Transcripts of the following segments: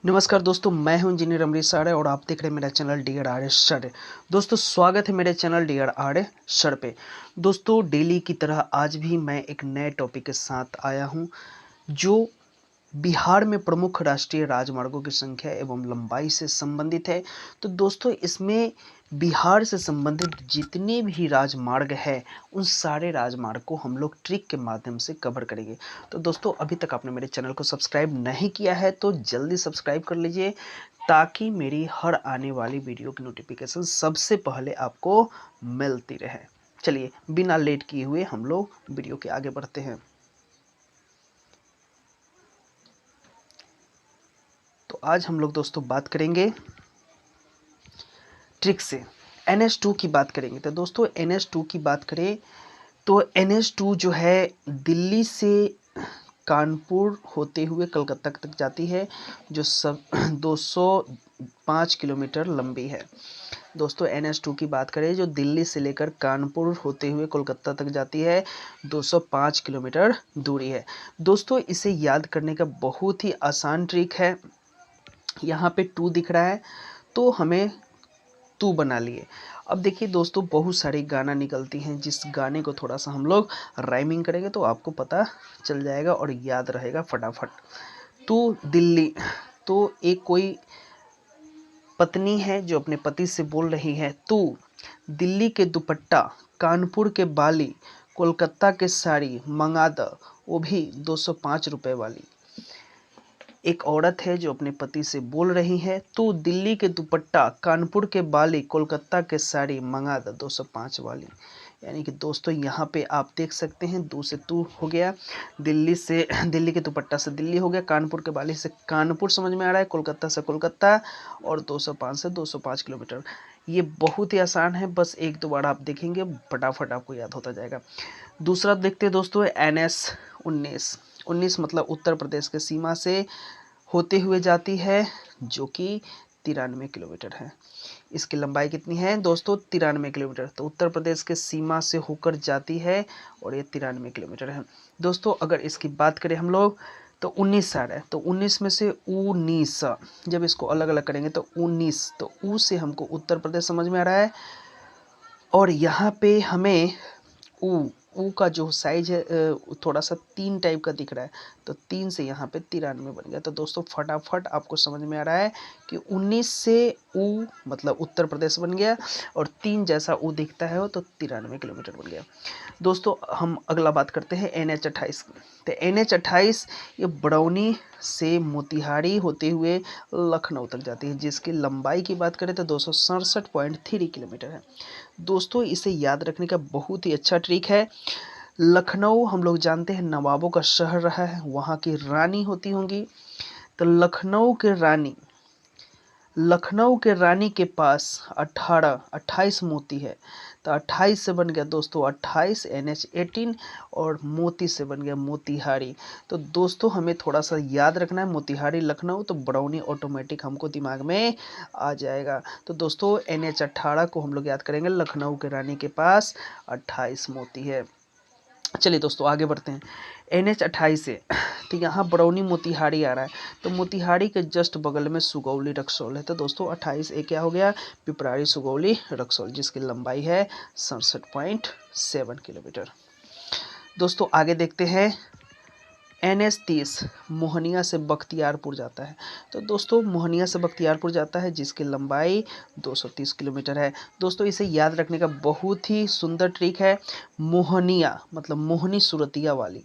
नमस्कार दोस्तों, मैं हूं इंजीनियर अमरीश साड़े और आप देख रहे हैं मेरा channel D R S sir. दोस्तों स्वागत है मेरे channel D R S sir पे। दोस्तों डेली की तरह आज भी मैं एक नए टॉपिक के साथ आया हूं जो बिहार में प्रमुख राष्ट्रीय राजमार्गों की संख्या एवं लंबाई से संबंधित है। तो दोस्तों इसमें बिहार से संबंधित जितने भी राजमार्ग हैं उन सारे राजमार्ग को हम लोग ट्रिक के माध्यम से कवर करेंगे। तो दोस्तों अभी तक आपने मेरे चैनल को सब्सक्राइब नहीं किया है तो जल्दी सब्सक्राइब कर लीजिए ताकि मेरी हर आने वाली वीडियो की नोटिफिकेशन सबसे पहले आपको मिलती रहे। चलिए बिना लेट किए हुए हम लोग वीडियो के आगे बढ़ते हैं। तो आज हम लोग दोस्तों बात करेंगे ट्रिक से NH2 की बात करेंगे। तो दोस्तों NH2 की बात करें तो NH2 जो है दिल्ली से कानपुर होते हुए कलकत्ता तक जाती है जो सब 205 किलोमीटर लंबी है। दोस्तों NH2 की बात करें जो दिल्ली से लेकर कानपुर होते हुए कोलकाता तक जाती है 205 किलोमीटर दूरी है। दोस्तों इसे याद करने का बहुत ही आसान ट्रिक है। यहाँ पे 2 दिख रहा है तो हमें तू बना लिए। अब देखिए दोस्तों बहुत सारी गाना निकलती हैं, जिस गाने को थोड़ा सा हम लोग राइमिंग करेंगे तो आपको पता चल जाएगा और याद रहेगा फटाफट। तू दिल्ली, तो एक कोई पत्नी है जो अपने पति से बोल रही है तू दिल्ली के दुपट्टा, कानपुर के बाली, कोलकाता के साड़ी मंगा द, वो भी 205 रुपए वाली। एक औरत है जो अपने पति से बोल रही है तू दिल्ली के दुपट्टा, कानपुर के बाली, कोलकाता के साड़ी मंगा द 205 वाली। यानी कि दोस्तों यहाँ पे आप देख सकते हैं दो से तू हो गया, दिल्ली के दुपट्टा से दिल्ली हो गया, कानपुर के बाली से कानपुर समझ में आ रहा है, कोलकाता से कोलकाता और 205 से 205 किलोमीटर। ये बहुत ही आसान है, बस एक दो बार आप देखेंगे फटाफट आपको याद होता जाएगा। दूसरा देखते हैं दोस्तों NS 19 मतलब उत्तर प्रदेश के सीमा से होते हुए जाती है जो कि 93 किलोमीटर है। इसकी लंबाई कितनी है दोस्तों? 93 किलोमीटर। तो उत्तर प्रदेश के सीमा से होकर जाती है और ये 93 किलोमीटर है। दोस्तों अगर इसकी बात करें हम लोग तो 19 आ रहा है, तो 19 में से 19 जब इसको अलग अलग करेंगे तो 19, तो ऊ से हमको उत्तर प्रदेश समझ में आ रहा है। और यहाँ पे हमें ऊ का जो साइज है थोड़ा सा 3 टाइप का दिख रहा है, तो 3 से यहाँ पे 93 बन गया। तो दोस्तों फटाफट आपको समझ में आ रहा है कि 19 से ऊ मतलब उत्तर प्रदेश बन गया और 3 जैसा ऊ दिखता है वो तो 93 किलोमीटर बन गया। दोस्तों हम अगला बात करते हैं NH 28 की। तो NH 28 ये बरौनी से मोतिहारी होते हुए लखनऊ तक जाती है, जिसकी लंबाई की बात करें तो 267.3 किलोमीटर है। दोस्तों इसे याद रखने का बहुत ही अच्छा ट्रिक है। लखनऊ हम लोग जानते हैं नवाबों का शहर रहा है, वहाँ की रानी होती होंगी। तो लखनऊ के रानी के पास 28 मोती है, तो 28 से बन गया दोस्तों 28 NH 18 और मोती से बन गया मोतिहारी। तो दोस्तों हमें थोड़ा सा याद रखना है मोतिहारी लखनऊ, तो बरौनी ऑटोमेटिक हमको दिमाग में आ जाएगा। तो दोस्तों NH 18 को हम लोग याद करेंगे, लखनऊ के रानी के पास 28 मोती है। चलिए दोस्तों आगे बढ़ते हैं। NH 28 से तो यहाँ बरौनी मोतिहारी आ रहा है, तो मोतिहारी के जस्ट बगल में सुगौली रक्सौल है। तो दोस्तों 28 ए क्या हो गया? पिपरारी सुगौली रक्सौल, जिसकी लंबाई है 67.7 किलोमीटर। दोस्तों आगे देखते हैं NH 30 मोहनिया से बख्तियारपुर जाता है। तो दोस्तों मोहनिया से बख्तियारपुर जाता है जिसकी लंबाई 230 किलोमीटर है। दोस्तों इसे याद रखने का बहुत ही सुंदर ट्रिक है। मोहनिया मतलब मोहनी सूरतिया वाली,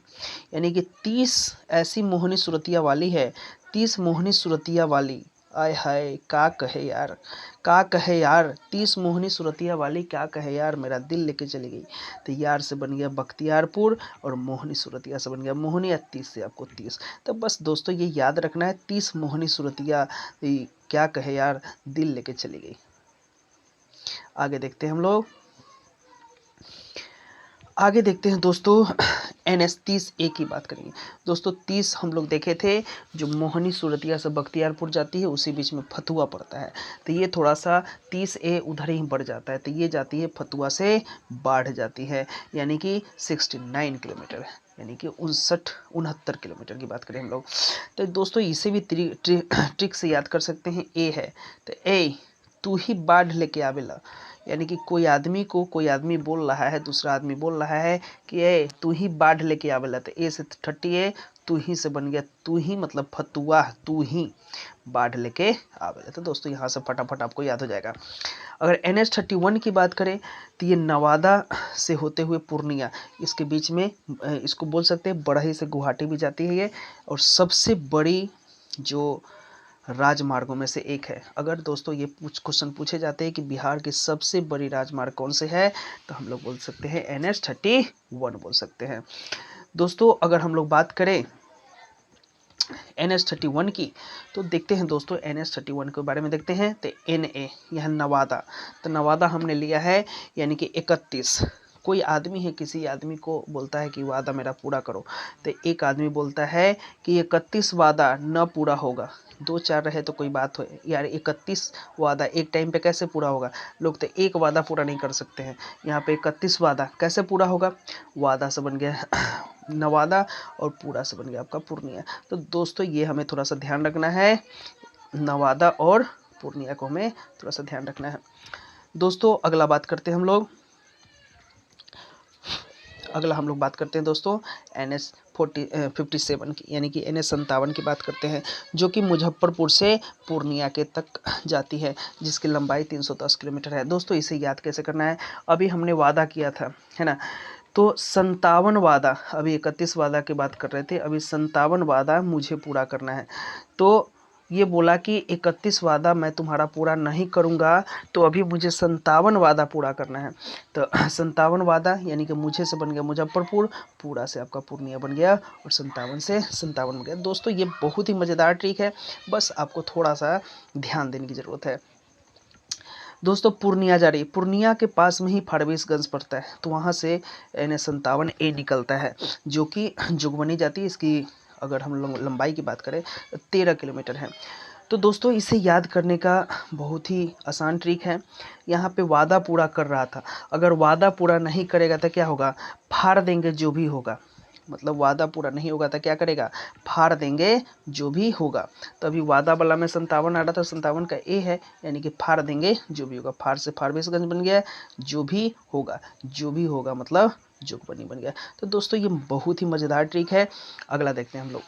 यानी कि 30 ऐसी मोहनी सूरतिया वाली है, 30 मोहनी सूरतिया वाली। आय हाय का कहे यार 30 मोहनी सूरतिया वाली क्या कहे यार, मेरा दिल लेके चली गई। तो यार से बन गया बख्तियारपुर और मोहनी सूरतिया से बन गया मोहनिया, 30 से आपको 30। तो बस दोस्तों ये याद रखना है 30 मोहनी सूरतिया क्या कहे यार दिल लेके चली गई। आगे देखते हैं हम लोग, आगे देखते हैं दोस्तों NH 30A की बात करेंगे। दोस्तों 30 हम लोग देखे थे जो मोहनी सूरतिया से बख्तियारपुर जाती है, उसी बीच में फतुआ पड़ता है, तो ये थोड़ा सा 30A उधर ही बढ़ जाता है, तो ये जाती है फतुआ से बाढ़ जाती है, यानी कि 69 किलोमीटर है। यानी कि 69 किलोमीटर की बात करें हम लोग। तो दोस्तों इसे भी ट्रिक से याद कर सकते हैं। ए है तो ए तू ही बाढ़ लेके आवेला, यानी कि कोई आदमी बोल रहा है, दूसरा आदमी बोल रहा है कि ए तू ही बाढ़ लेके आवेला, तो ए से 30 है, तू ही से बन गया तू ही, मतलब फतुआ, तू ही बाढ़ लेके आवेला। तो दोस्तों यहाँ से फटाफट आपको याद हो जाएगा। अगर NH31 की बात करें तो ये नवादा से होते हुए पूर्णिया, इसके बीच में इसको बोल सकते हैं बड़ही से गुवाहाटी भी जाती है ये, और सबसे बड़ी जो राजमार्गों में से एक है। अगर दोस्तों ये क्वेश्चन पूछे जाते हैं कि बिहार की सबसे बड़ी राजमार्ग कौन से है, तो हम लोग बोल सकते हैं NH31 बोल सकते हैं। दोस्तों अगर हम लोग बात करें NH31 की, तो देखते हैं दोस्तों NH31 के बारे में देखते हैं। तो NA यह नवादा, तो नवादा हमने लिया है यानी कि 31। कोई आदमी है, किसी आदमी को बोलता है कि वादा मेरा पूरा करो, तो एक आदमी बोलता है कि 31 वादा न पूरा होगा। 2-4 रहे तो कोई बात हो यार, 31 वादा एक टाइम पे कैसे पूरा होगा? लोग तो एक वादा पूरा नहीं कर सकते हैं, यहाँ पे 31 वादा कैसे पूरा होगा? वादा से बन गया नवादा और पूरा से बन गया आपका पूर्णिया। तो दोस्तों ये हमें थोड़ा सा ध्यान रखना है, नवादा और पूर्णिया को हमें थोड़ा सा ध्यान रखना है। दोस्तों अगला हम लोग बात करते हैं दोस्तों NH57 की, यानी कि NH57 की बात करते हैं, जो कि मुजफ्फरपुर से पूर्णिया के तक जाती है, जिसकी लंबाई 310 किलोमीटर है। दोस्तों इसे याद कैसे करना है? अभी हमने वादा किया था, है ना, तो 57 वादा, अभी 31 वादा की बात कर रहे थे, अभी 57 वादा मुझे पूरा करना है। तो ये बोला कि 31 वादा मैं तुम्हारा पूरा नहीं करूँगा, तो अभी मुझे 57 वादा पूरा करना है। तो 57 वादा यानी कि मुझे से बन गया मुजफ्फरपुर, पूरा से आपका पूर्णिया बन गया, और 57 से 57 बन गया। दोस्तों ये बहुत ही मज़ेदार ट्रिक है, बस आपको थोड़ा सा ध्यान देने की ज़रूरत है। दोस्तों पूर्णिया जा रही है, पूर्णिया के पास में ही फारबिसगंज पड़ता है, तो वहाँ से NH57A निकलता है, जो कि जोगबनी जाती है। इसकी अगर हम लोग लंबाई की बात करें तो 13 किलोमीटर है। तो दोस्तों इसे याद करने का बहुत ही आसान ट्रिक है। यहाँ पे वादा पूरा कर रहा था, अगर वादा पूरा नहीं करेगा तो क्या होगा? फाड़ देंगे जो भी होगा, मतलब वादा पूरा नहीं होगा तो क्या करेगा? फाड़ देंगे जो भी होगा। तो अभी वादा वाला में 57 आ रहा था, 57 का ए है, यानी कि फाड़ देंगे जो भी होगा, फाड़ से फारबिसगंज बन गया, जो भी होगा मतलब जोगबनी बन गया। तो दोस्तों ये बहुत ही मज़ेदार ट्रिक है। अगला देखते हैं हम लोग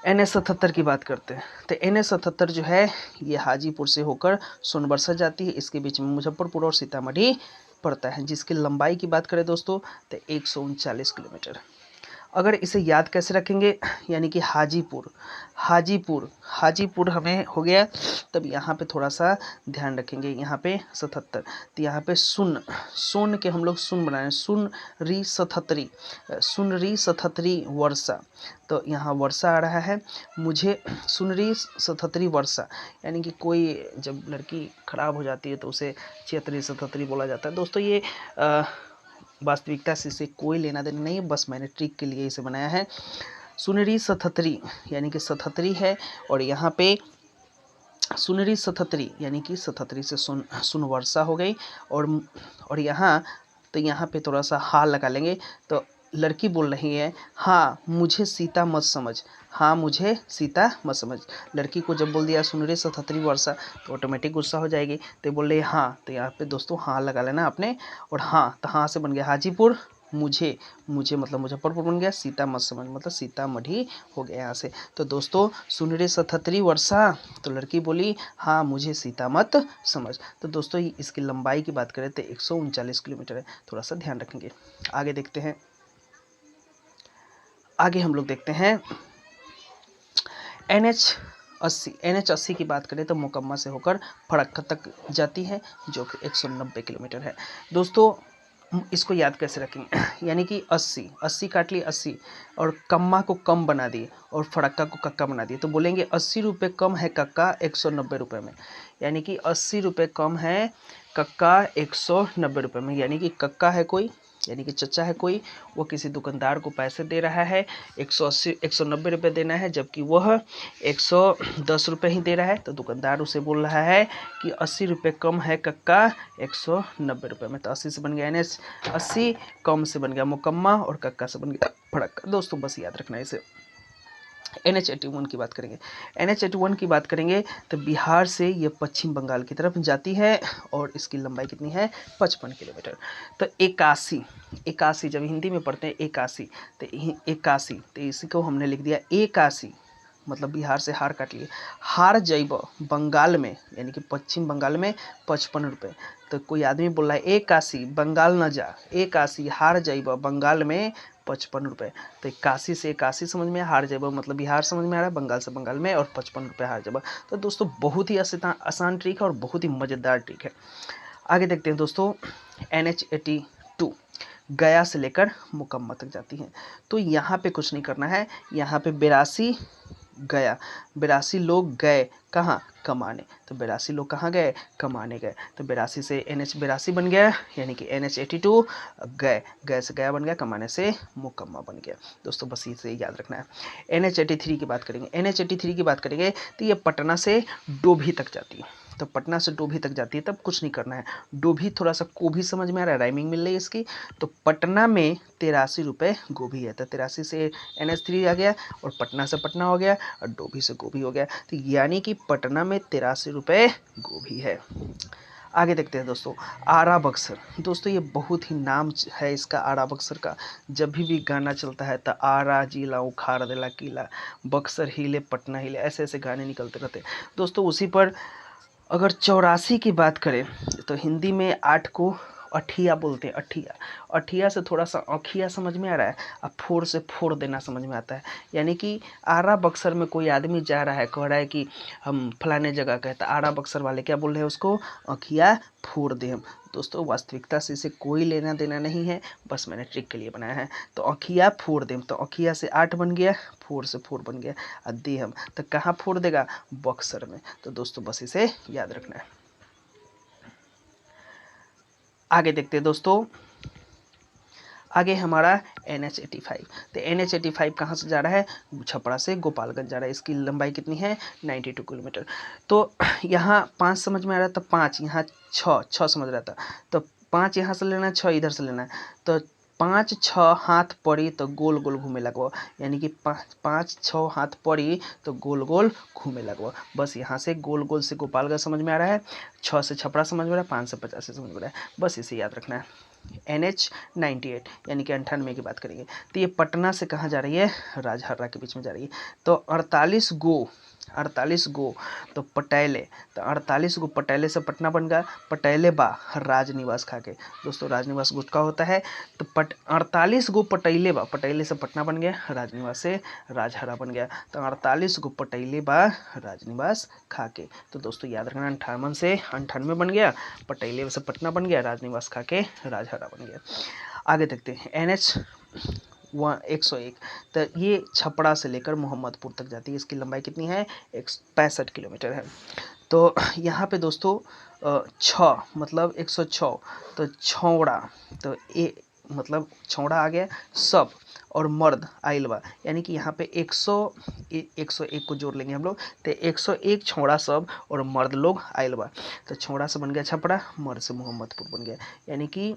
NH77 की बात करते हैं। तो NH77 जो है ये हाजीपुर से होकर सोनबरसा जाती है, इसके बीच में मुजफ्फरपुर और सीतामढ़ी पड़ता है, जिसकी लंबाई की बात करें दोस्तों तो 139 किलोमीटर। अगर इसे याद कैसे रखेंगे, यानी कि हाजीपुर हमें हो गया, तब यहाँ पे थोड़ा सा ध्यान रखेंगे, यहाँ पे 77, तो यहाँ पे सुन के हम लोग सुन बनाए, सुन री सतहत्तरी वर्षा, तो यहाँ वर्षा आ रहा है, मुझे सुन री 77 वर्षा, यानी कि कोई जब लड़की खराब हो जाती है तो उसे 76-77 बोला जाता है। दोस्तों ये वास्तविकता से इसे कोई लेना देना नहीं है, बस मैंने ट्रिक के लिए इसे बनाया है। सुनहरी 77 यानी कि 77 है, और यहाँ पे सुनहरी 77 यानी कि 77 से सुन वर्षा हो गई, और यहाँ पे थोड़ा सा हा लगा लेंगे। तो लड़की बोल रही है हाँ मुझे सीता मत समझ। लड़की को जब बोल दिया सुनहरी 77 वर्षा, तो ऑटोमेटिक गुस्सा हो जाएगी, तो बोल रही है हाँ, तो यहाँ पे दोस्तों हाँ लगा लेना आपने, और हाँ, तो हाँ से बन गया हाजीपुर, मुझे मतलब मुजफ्फरपुर बन गया, सीता मत समझ मतलब सीतामढ़ी हो गया यहाँ से। तो दोस्तों सुनहरी 77 वर्षा, तो लड़की बोली हाँ मुझे सीता मत समझ। तो दोस्तों इसकी लंबाई की बात करें तो 139 किलोमीटर है, थोड़ा सा ध्यान रखेंगे। आगे देखते हैं, आगे हम लोग देखते हैं NH80 की बात करें तो मोकम्मा से होकर फरक्का तक जाती है, जो कि 190 किलोमीटर है। दोस्तों इसको याद कैसे रखेंगे, यानी कि 80 काट लिए 80, और कम्मा को कम बना दिए और फड़क्का को कक्का बना दिए, तो बोलेंगे 80 रुपये कम है कक्का 190 रुपये में, यानी कि 80 रुपये कम है कक्का 190 रुपये में, यानी कि कक्का है कोई यानी कि चचा है कोई, वो किसी दुकानदार को पैसे दे रहा है, 180 190 रुपये देना है, जबकि वह 110 रुपये ही दे रहा है। तो दुकानदार उसे बोल रहा है कि 80 रुपये कम है कक्का 190 रुपये में। तो 80 से बन गया NH 80, कम से बन गया मुकम्मा और कक्का से बन गया फड़क्का। दोस्तों बस याद रखना इसे। NH 81 की बात करेंगे। NH 81 की बात करेंगे तो बिहार से ये पश्चिम बंगाल की तरफ जाती है और इसकी लंबाई कितनी है, 55 किलोमीटर। तो 81 जब हिंदी में पढ़ते हैं 81, तो 81, तो इसी को हमने लिख दिया 81, मतलब बिहार से हार काट लिए। हार जैब बंगाल में, यानी कि पश्चिम बंगाल में 55 रुपये। तो कोई आदमी बोल रहा है 81 बंगाल न जा, 81 हार जैब बंगाल में 55 रुपये। तो 81 से 81 समझ में, हार जैब मतलब बिहार समझ में आ रहा है, बंगाल से बंगाल में, और 55 रुपये हार जैब। तो दोस्तों बहुत ही आसान ट्रिक है और बहुत ही मज़ेदार ट्रिक है। आगे देखते हैं दोस्तों, NH 82 गया से लेकर मुकम्मा तक जाती है। तो यहाँ पे कुछ नहीं करना है, यहाँ पे 82 गया, 82 लोग गए कहाँ, कमाने। तो 82 लोग कहाँ गए, कमाने गए। तो 82 से NH 82 बन गया, यानी कि NH 82 गए, गए से गया बन गया, कमाने से मुकम्मा बन गया। दोस्तों बस इसे याद रखना है। NH 83 की बात करेंगे। NH 83 की बात करेंगे तो ये पटना से डोभी तक जाती है। तो पटना से डोभी तक जाती है, तब कुछ नहीं करना है। डोभी थोड़ा सा गोभी समझ में आ रहा है, राइमिंग मिल रही है इसकी। तो पटना में 83 रुपये गोभी है। तो 83 से NH 3 आ गया और पटना से पटना हो गया और डोभी से गोभी हो गया। तो यानी कि पटना में 83 रुपये गोभी है। आगे देखते हैं दोस्तों, आरा बक्सर। दोस्तों ये बहुत ही नाम है इसका, आरा बक्सर का। जब भी गाना चलता है तो आरा जिला उखाड़ देला किला, बक्सर हिले पटना हिले, ऐसे ऐसे गाने निकलते रहते हैं दोस्तों। उसी पर अगर 84 की बात करें तो हिंदी में 8 को अठिया बोलते हैं, अठिया। अठिया से थोड़ा सा अखिया समझ में आ रहा है, अब फोड़ से फोड़ देना समझ में आता है। यानी कि आरा बक्सर में कोई आदमी जा रहा है, कह रहा है कि हम फलाने जगह का है, तो आरा बक्सर वाले क्या बोल रहे हैं उसको, अखिया फोड़ दे हम। दोस्तों वास्तविकता से इसे कोई लेना देना नहीं है, बस मैंने ट्रिक के लिए बनाया है। तो अखिया फोड़ देम, तो अखिया से 8 बन गया, फोड़ से फोड़ बन गया, और दे हम तो कहाँ फोड़ देगा, बक्सर में। तो दोस्तों बस इसे याद रखना है। आगे देखते हैं दोस्तों, आगे हमारा NH 85। तो NH 85 कहाँ से जा रहा है, छपरा से गोपालगंज जा रहा है। इसकी लंबाई कितनी है, 92 किलोमीटर। तो यहाँ 5 समझ में आ रहा था, 5 यहाँ 6 समझ रहा था। तो 5 यहाँ से लेना है, 6 इधर से लेना है। तो 5 6 हाथ पड़ी तो गोल गोल घूमे लगवा, यानी कि 5 6 हाथ पड़ी तो गोल गोल घूमे लगवा। बस यहाँ से गोल गोल से गोपालगंज समझ में आ रहा है, 6 से छपरा समझ में आ रहा है, 5 से 85 समझ में आ रहा है। बस इसे याद रखना है। NH 98 यानी कि 98 की बात करेंगे तो ये पटना से कहाँ जा रही है, राजहर्रा के बीच में जा रही है। तो 48 गो तो पटेले, तो 48 गो पटेले से पटना बन गया, पटेले बा राजनिवास खा के। दोस्तों राजनिवास गुटका होता है, तो 48 गो पटेले बा, पटेले से पटना बन गया, राजनिवास से राजहरा बन गया। तो 48 गो पटेले बा राजनिवास खा के। तो दोस्तों याद रखना, 58 से 98 बन गया, पटेले से पटना बन गया, राजनिवास खा के राजहरा बन गया। आगे देखते हैं NH 101। तो ये छपरा से लेकर मोहम्मदपुर तक जाती है। इसकी लंबाई कितनी है, 65 किलोमीटर है। तो यहाँ पे दोस्तों 6 मतलब 106, तो छौड़ा, तो ए मतलब छौड़ा आ गया, सब और मर्द आइल बा, यानी कि यहाँ पे 101 को जोड़ लेंगे हम लोग, तो 101 छौड़ा सब और मर्द लोग आइल बा। तो छौड़ा से बन गया छपरा, मर्द से मोहम्मदपुर बन गया, यानी कि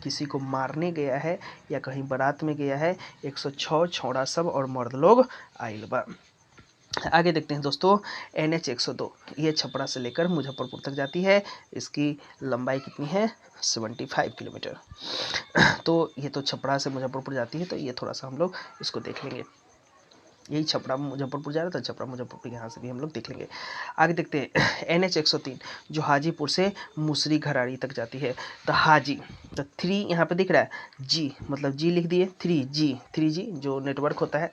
किसी को मारने गया है या कहीं बारात में गया है, 106 छौड़ा सब और मर्द लोग आइल बा। आगे देखते हैं दोस्तों, NH 102। ये छपरा से लेकर मुजफ्फरपुर तक जाती है। इसकी लंबाई कितनी है, 75 किलोमीटर। तो ये तो छपरा से मुजफ्फरपुर जाती है, तो ये थोड़ा सा हम लोग इसको देख लेंगे। यही छपरा मुजफ्फरपुर जा रहा था, छपरा मुजफ्फरपुर यहाँ से भी हम लोग देख लेंगे। आगे देखते हैं NH 103 जो हाजीपुर से मुसरी घराड़ी तक जाती है। तो हाजी, तो 3 यहाँ पे दिख रहा है, जी मतलब जी लिख दिए, 3G जो नेटवर्क होता है।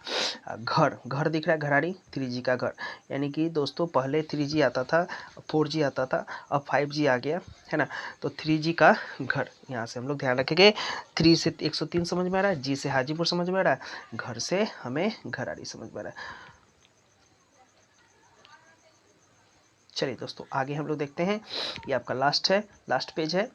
घर, घर दिख रहा है, घराड़ी 3G का घर। यानी कि दोस्तों पहले 3G आता था, 4G आता था, अब 5G आ गया है ना। तो 3G का घर, यहाँ से हम लोग ध्यान रखेंगे। 3 से 103 समझ में आ रहा है, जी से हाजीपुर समझ में आ रहा है, घर से हमें घराड़ी समझ में आ रहा है। चलिए दोस्तों आगे हम लोग देखते हैं, ये आपका लास्ट पेज है।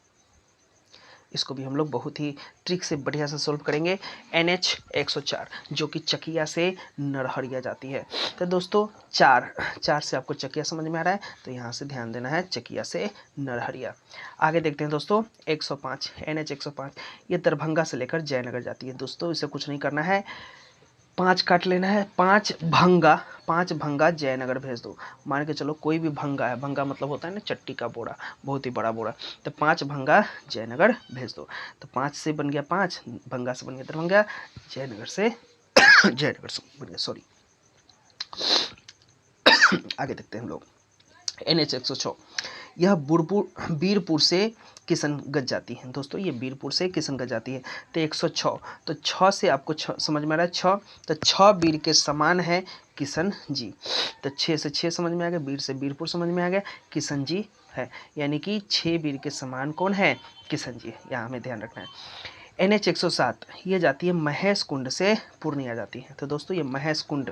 इसको भी हम लोग बहुत ही ट्रिक से बढ़िया से सोल्व करेंगे। NH 104 जो कि चकिया से नरहरिया जाती है। तो दोस्तों 4 से आपको चकिया समझ में आ रहा है, तो यहाँ से ध्यान देना है चकिया से नरहरिया। आगे देखते हैं दोस्तों 105 NH 105, ये दरभंगा से लेकर जयनगर जाती है। दोस्तों इसे कुछ नहीं करना है, 5 काट लेना है, 5 भंगा जयनगर भेज दो। मान के चलो कोई भी भंगा है, भंगा मतलब होता है ना चट्टी का बोरा, बहुत ही बड़ा बोरा, तो 5 भंगा जयनगर भेज दो। तो 5 से बन गया 5, भंगा से बन गया दरभंगा, जयनगर से जयनगर से बन गया, सॉरी। आगे देखते हैं हम लोग NH 106, यह बीरपुर से किशनगंज जाती है। दोस्तों ये बीरपुर से किशनगंज जाती है। तो 106, तो 6 से आपको समझ में आ रहा है 6, तो 6 बीर के समान है किशन जी। तो 6 से 6 समझ में आ गया, बीर से बीरपुर समझ में आ गया, किशन जी है, यानी कि 6 बीर के समान कौन है, किशन जी। यहाँ हमें ध्यान रखना है। NH 107 ये जाती है महेश कुंड से पूर्णिया जाती है। तो दोस्तों ये महेश कुंड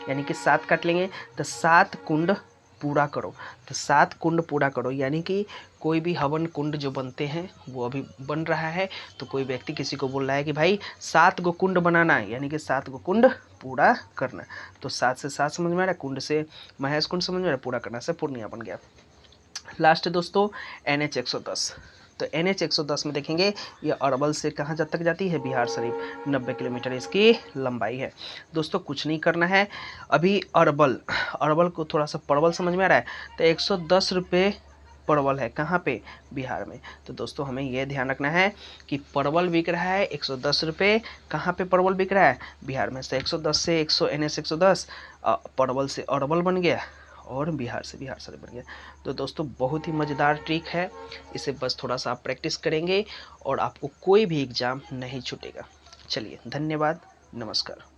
यानी कि 7 काट लेंगे, तो 7 कुंड पूरा करो। तो 7 कुंड पूरा करो यानी कि कोई भी हवन कुंड जो बनते हैं वो अभी बन रहा है, तो कोई व्यक्ति किसी को बोल रहा है कि भाई 7 गो कुंड बनाना है, यानी कि 7 गो कुंड पूरा करना। तो 7 से 7 समझ में आ रहा है, कुंड से महेश कुंड समझ में आ रहा है, पूरा करना से पूर्णिया बन गया। लास्ट दोस्तों NH 110, तो NH 110 में देखेंगे ये अरवल से कहाँ तक जाती है, बिहार शरीफ, 90 किलोमीटर इसकी लंबाई है। दोस्तों कुछ नहीं करना है, अभी अरवल को थोड़ा सा परवल समझ में आ रहा है, तो 110 रुपये परवल है, कहाँ पे, बिहार में। तो दोस्तों हमें यह ध्यान रखना है कि परवल बिक रहा है 110 रुपये, कहाँ पे परवल बिक रहा है, बिहार में। से 110 से 100 NH 110 परवल से अरवल बन गया और बिहार से बन गया। तो दोस्तों बहुत ही मज़ेदार ट्रिक है, इसे बस थोड़ा सा आप प्रैक्टिस करेंगे और आपको कोई भी एग्ज़ाम नहीं छूटेगा। चलिए धन्यवाद, नमस्कार।